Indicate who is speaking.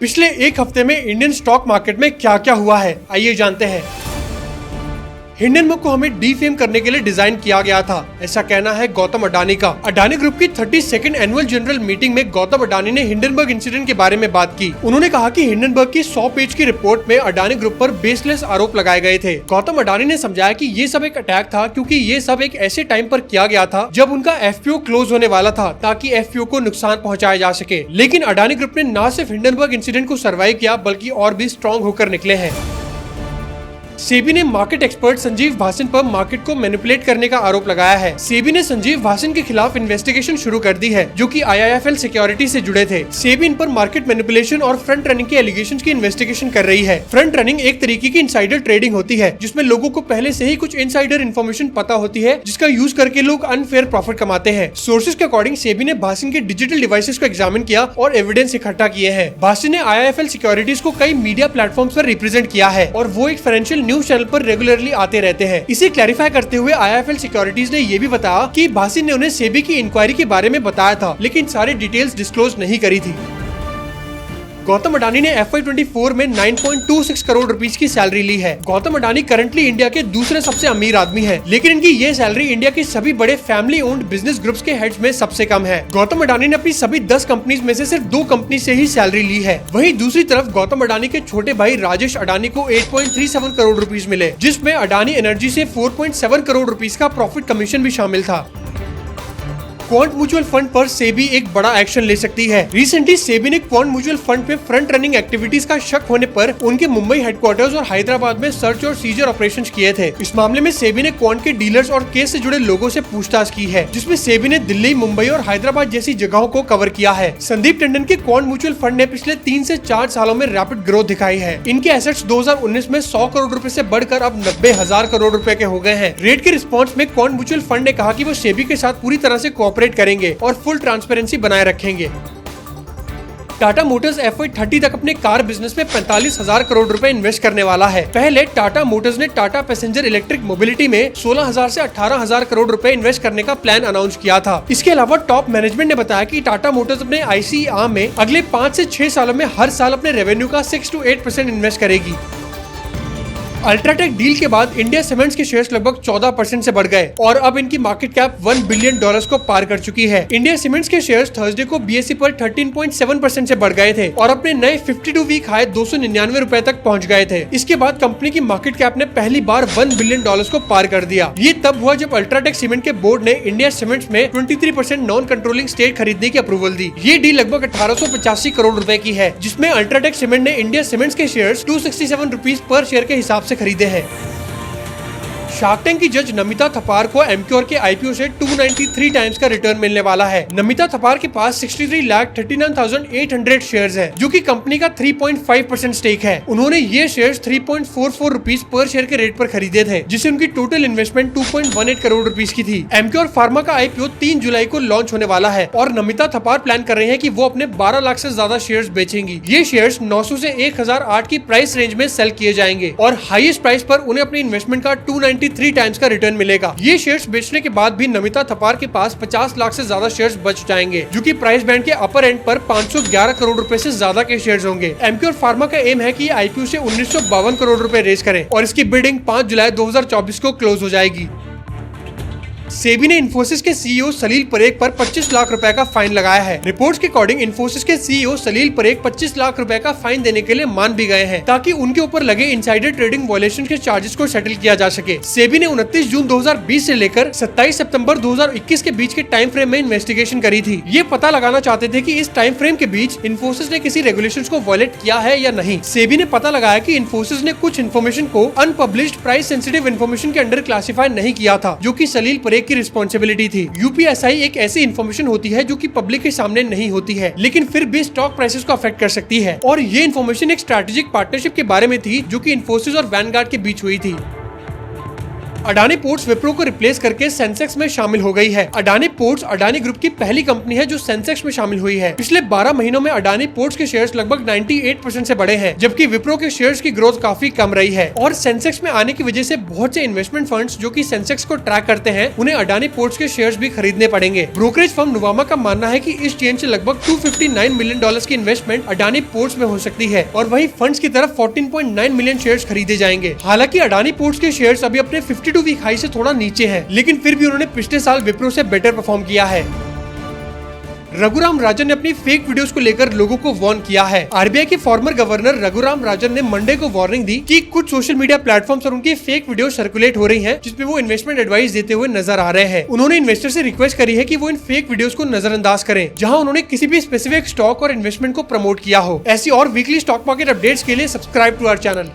Speaker 1: पिछले एक हफ्ते में इंडियन स्टॉक मार्केट में क्या क्या हुआ है, आइए जानते हैं। हिंडनबर्ग को हमें डीफेम करने के लिए डिजाइन किया गया था, ऐसा कहना है गौतम अडानी का। अडानी ग्रुप की 32वीं एनुअल जनरल मीटिंग में गौतम अडानी ने हिंडनबर्ग इंसिडेंट के बारे में बात की। उन्होंने कहा कि हिंडनबर्ग की 100 पेज की रिपोर्ट में अडानी ग्रुप पर बेसलेस आरोप लगाए गए थे। गौतम अडानी ने समझाया कि ये सब एक अटैक था, क्योंकि ये सब एक ऐसे टाइम पर किया गया था जब उनका एफपीओ क्लोज होने वाला था, ताकि एफपीओ को नुकसान पहुँचाया जा सके। लेकिन अडानी ग्रुप ने न सिर्फ हिंडनबर्ग इंसिडेंट को सर्वाइव किया, बल्कि और भी स्ट्रॉन्ग होकर निकले हैं। सेबी ने मार्केट एक्सपर्ट संजीव भासन पर मार्केट को मैनिपुलेट करने का आरोप लगाया है। सेबी ने संजीव भासन के खिलाफ इन्वेस्टिगेशन शुरू कर दी है, जो कि आईआईएफएल सिक्योरिटी से जुड़े थे। सेबी इन पर मार्केट मैनिपुलेशन और फ्रंट रनिंग के एलिगेशंस की इन्वेस्टिगेशन कर रही है। फ्रंट रनिंग एक तरीके की इनसाइडर ट्रेडिंग होती है, जिसमें लोगों को पहले से ही कुछ इनसाइडर इन्फॉर्मेशन पता होती है, जिसका यूज करके लोग अनफेयर प्रॉफिट कमाते हैं। सोर्सेज के अकॉर्डिंग सेबी ने भासन के डिजिटल डिवाइसेस को एग्जामिन किया और एविडेंस इकट्ठा किए हैं। भासन ने आईआईएफएल सिक्योरिटीज को कई मीडिया प्लेटफॉर्म्स पर रिप्रेजेंट किया है और वो एक फाइनेंशियल न्यूज चैनल पर रेगुलरली आते रहते हैं। इसे क्लैरिफाई करते हुए आईआईएफएल सिक्योरिटीज ने ये भी बताया कि भासन ने उन्हें सेबी की इंक्वायरी के बारे में बताया था, लेकिन सारी डिटेल्स डिस्क्लोज नहीं करी थी। गौतम अडानी ने FY24 में 9.26 करोड़ रुपीस की सैलरी ली है। गौतम अडानी करंटली इंडिया के दूसरे सबसे अमीर आदमी हैं, लेकिन इनकी ये सैलरी इंडिया के सभी बड़े फैमिली ओन्ड बिजनेस ग्रुप्स के हेड्स में सबसे कम है। गौतम अडानी ने अपनी सभी 10 कंपनीज में से सिर्फ 2 कंपनी से ही सैलरी ली है। वहीं दूसरी तरफ गौतम अडानी के छोटे भाई राजेश अडानी को 8.37 करोड़ रुपीस मिले, जिसमें अडानी एनर्जी से 4.7 करोड़ रुपीस का प्रॉफिट कमीशन भी शामिल था। क्वांट म्यूचुअल फंड पर सेबी एक बड़ा एक्शन ले सकती है। रिसेंटली सेबी ने क्वांट म्यूचुअल फंड पे फ्रंट रनिंग एक्टिविटीज का शक होने पर उनके मुंबई हेडक्वार्टर्स और हैदराबाद में सर्च और सीजर ऑपरेशंस किए थे। इस मामले में सेबी ने क्वांट के डीलर्स और केस से जुड़े लोगों से पूछताछ की है, जिसमें सेबी ने दिल्ली, मुंबई और हैदराबाद जैसी जगहों को कवर किया है। संदीप टंडन के क्वांट म्यूचुअल फंड ने पिछले 3 से 4 सालों में रैपिड ग्रोथ दिखाई है। इनके एसेट्स 2019 में 100 करोड़ रुपए से बढ़कर अब 90,000 करोड़ रुपए के हो गए हैं। रेट के रिस्पॉन्स में क्वांट म्यूचुअल फंड ने कहा कि वो सेबी के साथ पूरी तरह से कोऑपरेट करेंगे और फुल ट्रांसपेरेंसी बनाए रखेंगे। टाटा मोटर्स FY30 तक अपने कार बिजनेस में 45,000 करोड़ रुपए इन्वेस्ट करने वाला है। पहले टाटा मोटर्स ने टाटा पैसेंजर इलेक्ट्रिक मोबिलिटी में 16,000 से 18,000 करोड़ रुपए इन्वेस्ट करने का प्लान अनाउंस किया था। इसके अलावा टॉप मैनेजमेंट ने बताया कि टाटा मोटर्स अपने ICE आर्म में अगले 5 से 6 सालों में हर साल अपने रेवेन्यू का 6 to 8% इन्वेस्ट करेगी। अल्ट्राटेक डील के बाद इंडिया सीमेंट्स के शेयर्स लगभग 14% से बढ़ गए और अब इनकी मार्केट कैप $1 बिलियन को पार कर चुकी है। इंडिया सीमेंट्स के शेयर्स थर्सडे को BSE पर 13.7% से बढ़ गए थे और अपने नए 52 वीक हाई 299 रुपए तक पहुंच गए थे। इसके बाद कंपनी की मार्केट कैप ने पहली बार $1 बिलियन को पार कर दिया। ये तब हुआ जब अल्ट्राटेक सीमेंट के बोर्ड ने इंडिया सीमेंट्स में 23% नॉन कंट्रोलिंग स्टेक खरीदने की अप्रूवल दी। ये डील लगभग 1885 करोड़ रुपए की है, जिसमें अल्ट्राटेक सीमेंट ने इंडिया सीमेंट्स के शेयर्स 267 रुपीज पर शेयर के हिसाब से खरीदे हैं। शार्क टैंक की जज नमिता थपार को एमक्योर के आईपीओ से 293 टाइम्स का रिटर्न मिलने वाला है। नमिता थपार के पास 63,39,800 शेयर्स हैं, जो कि कंपनी का 3.5% स्टेक है। उन्होंने ये शेयर्स 3.44 रुपीस पर शेयर के रेट पर खरीदे थे, जिससे उनकी टोटल इन्वेस्टमेंट 2.18 करोड़ रुपीस की थी। एमक्योर फार्मा का आईपीओ 3 जुलाई को लॉन्च होने वाला है और नमिता थपार प्लान कर रहे हैं कि वो अपने 12 लाख से ज्यादा शेयर्स बेचेंगी। ये शेयर्स 900 से 1008 की प्राइस रेंज में सेल किए जाएंगे और हाईएस्ट प्राइस पर उन्हें अपनी इन्वेस्टमेंट का 293 टाइम्स का रिटर्न मिलेगा। ये शेयर्स बेचने के बाद भी नमिता थपार के पास 50 लाख से ज्यादा शेयर्स बच जाएंगे, जो कि प्राइस बैंड के अपर एंड पर 511 करोड़ रुपए से ज्यादा के शेयर्स होंगे। एमक्योर फार्मा का एम है कि आईपीओ से 1952 करोड़ रुपए रेज करें और इसकी बिडिंग 5 जुलाई 2024 को क्लोज हो जाएगी। सेबी ने इन्फोसिस के सीईओ सलील परेख पर 25 लाख रुपए का फाइन लगाया है। रिपोर्ट्स के अकॉर्डिंग इन्फोसिस के सीईओ सलील परेख 25 लाख रुपए का फाइन देने के लिए मान भी गए हैं, ताकि उनके ऊपर लगे इनसाइडर ट्रेडिंग वायलेशन के चार्जेस को सेटल किया जा सके। सेबी ने 29 जून 2020 से लेकर 27 सितंबर 2021 के बीच के टाइम फ्रेम में इन्वेस्टिगेशन करी थी। ये पता लगाना चाहते थे कि इस टाइम फ्रेम के बीच इन्फोसिस ने किसी रेगुलेशंस को वायलेट किया है या नहीं। सेबी ने पता लगाया कि इन्फोसिस ने कुछ इन्फॉर्मेशन को अनपब्लिश्ड प्राइस सेंसिटिव इन्फॉर्मेशन के अंडर क्लासिफाई नहीं किया था, जो कि सलील परेख की रिस्पॉन्सिबिलिटी थी। यूपीएसआई एक ऐसी इन्फॉर्मेशन होती है जो कि पब्लिक के सामने नहीं होती है, लेकिन फिर भी स्टॉक प्राइसेस को अफेक्ट कर सकती है, और ये इन्फॉर्मेशन एक स्ट्रैटेजिक पार्टनरशिप के बारे में थी जो कि इन्फोसिस और वैनगार्ड के बीच हुई थी। अडानी पोर्ट्स विप्रो को रिप्लेस करके सेंसेक्स में शामिल हो गई है। अडानी पोर्ट्स अडानी ग्रुप की पहली कंपनी है जो सेंसेक्स में शामिल हुई है। पिछले 12 महीनों में अडानी पोर्ट्स के शेयर्स लगभग 98% से बढ़े हैं, जबकि विप्रो के शेयर्स की ग्रोथ काफी कम रही है। और सेंसेक्स में आने की वजह से बहुत से इन्वेस्टमेंट फंड्स जो कि सेंसेक्स को ट्रैक करते हैं, उन्हें अडानी पोर्ट्स के शेयर्स भी खरीदने पड़ेंगे। ब्रोकरेज फर्म नुवामा का मानना है कि इस चेन से लगभग $259 मिलियन की इन्वेस्टमेंट अडानी पोर्ट्स में हो सकती है और वही फंड्स की तरफ 14.9 मिलियन शेयर्स खरीदे जाएंगे। हालांकि अडानी पोर्ट्स के शेयर्स अभी अपने 52 वीक हाई से थोड़ा नीचे है, लेकिन फिर भी उन्होंने पिछले साल विप्रो से बेटर परफॉर्म किया है। रघुराम राजन ने अपनी फेक वीडियोस को लेकर लोगों को वार्न किया है। आरबीआई के फॉर्मर गवर्नर रघुराम राजन ने मंडे को वार्निंग दी कि कुछ सोशल मीडिया प्लेटफॉर्म्स पर उनकी फेक वीडियो सर्कुलेट हो रही हैं, जिसमें वो इन्वेस्टमेंट एडवाइस देते हुए नजर आ रहे हैं। उन्होंने इन्वेस्टर से रिक्वेस्ट करी है कि वो इन फेक वीडियोस को नजरअंदाज करें, जहां उन्होंने किसी भी स्पेसिफिक स्टॉक और इन्वेस्टमेंट को प्रमोट किया हो। ऐसी और वीकली स्टॉक मार्केट अपडेट्स के लिए सब्सक्राइब टू आवर चैनल।